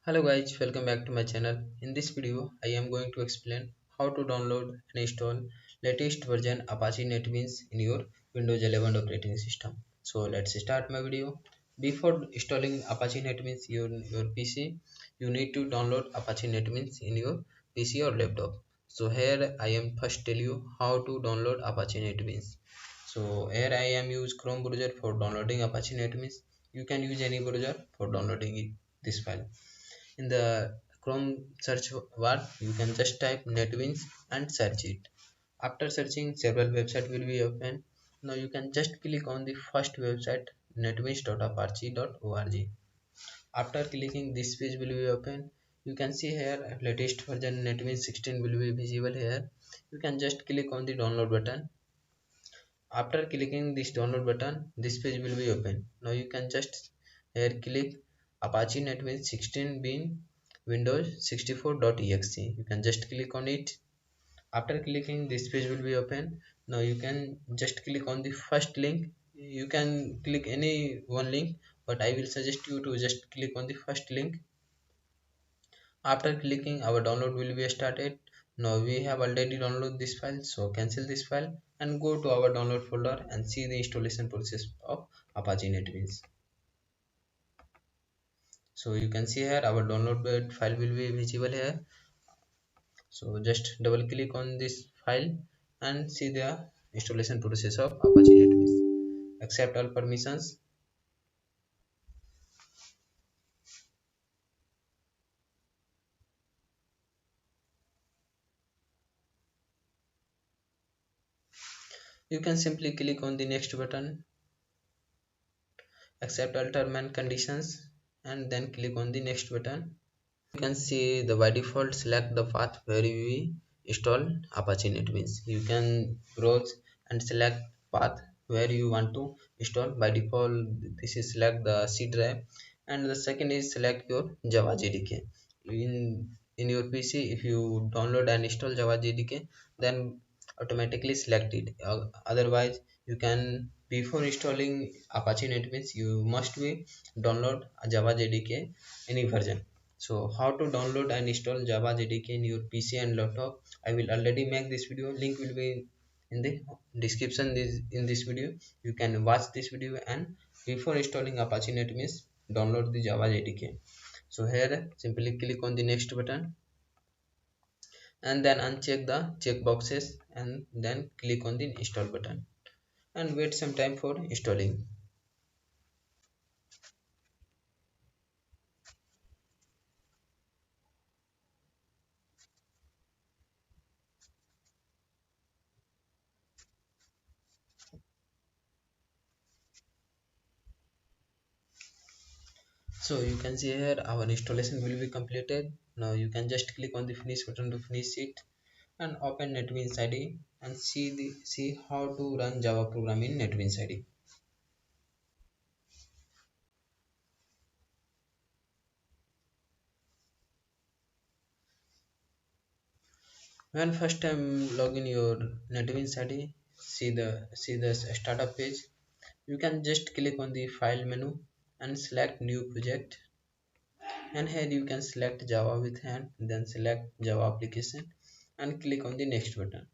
Hello guys, welcome back to my channel. In this video, I am going to explain how to download and install latest version Apache NetBeans in your Windows 11 operating system. So let's start my video. Before installing Apache NetBeans in your PC, you need to download Apache NetBeans in your PC or laptop. So here I am first tell you how to download Apache NetBeans. So here I am use Chrome browser for downloading Apache NetBeans. You can use any browser for downloading this file. In the Chrome search bar, you can just type NetBeans and search it. After searching, several websites will be open. Now you can just click on the first website, netbeans.apache.org. After clicking, this page will be open. You can see here latest version NetBeans 16 will be visible here. You can just click on the download button. After clicking this download button, this page will be open. Now you can just here click Apache NetBeans 16 bin Windows 64.exe. You can just click on it. After clicking, this page will be open. Now you can just click on the first link. You can click any one link, but I will suggest you to just click on the first link. After clicking, our download will be started. Now we have already downloaded this file, so cancel this file and go to our download folder and see the installation process of Apache NetBeans. So you can see here our downloaded file will be visible here. So just double click on this file and see the installation process of Apache NetBeans. Accept all permissions. You can simply click on the next button, accept all terms and conditions, and then click on the next button. You can see the by default select the path where we install Apache NetBeans. You can browse and select path where you want to install. By default, this is select the C drive, and the second is select your Java JDK. In your PC, if you download and install Java JDK, then automatically select it. Otherwise, you can before installing Apache NetBeans, you must be download a Java JDK any version. So how to download and install Java JDK in your PC and laptop, I will already make this video. Link will be in the description in this video. You can watch this video and before installing Apache NetBeans, download the Java JDK. So here simply click on the next button and then uncheck the check boxes and then click on the install button and wait some time for installing. So you can see here our installation will be completed. Now you can just click on the finish button to finish it and open NetBeans IDE and see how to run Java program in NetBeans IDE. When first time log in your NetBeans IDE, see the startup page. You can just click on the file menu and select new project, and here you can select Java with hand, then select Java application and click on the next button.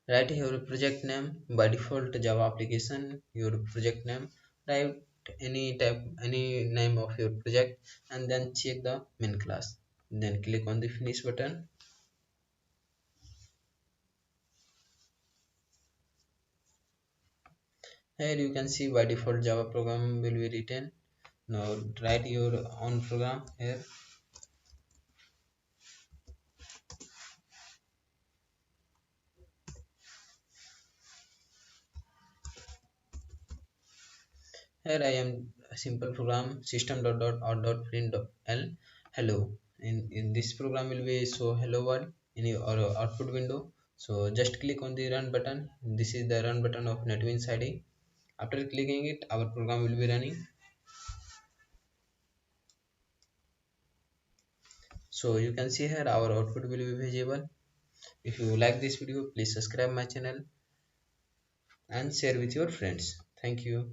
Write your project name. By default Java application, your project name. Write any name of your project and then check the main class, then click on the finish button. Here you can see by default Java program will be written. Now write your own program here. Here I am a simple program system.out.println hello. In this program will be show hello world in your output window. So just click on the run button. This is the run button of NetBeans IDE. After clicking it, our program will be running. So you can see here our output will be visible. If you like this video, please subscribe my channel and share with your friends. Thank you.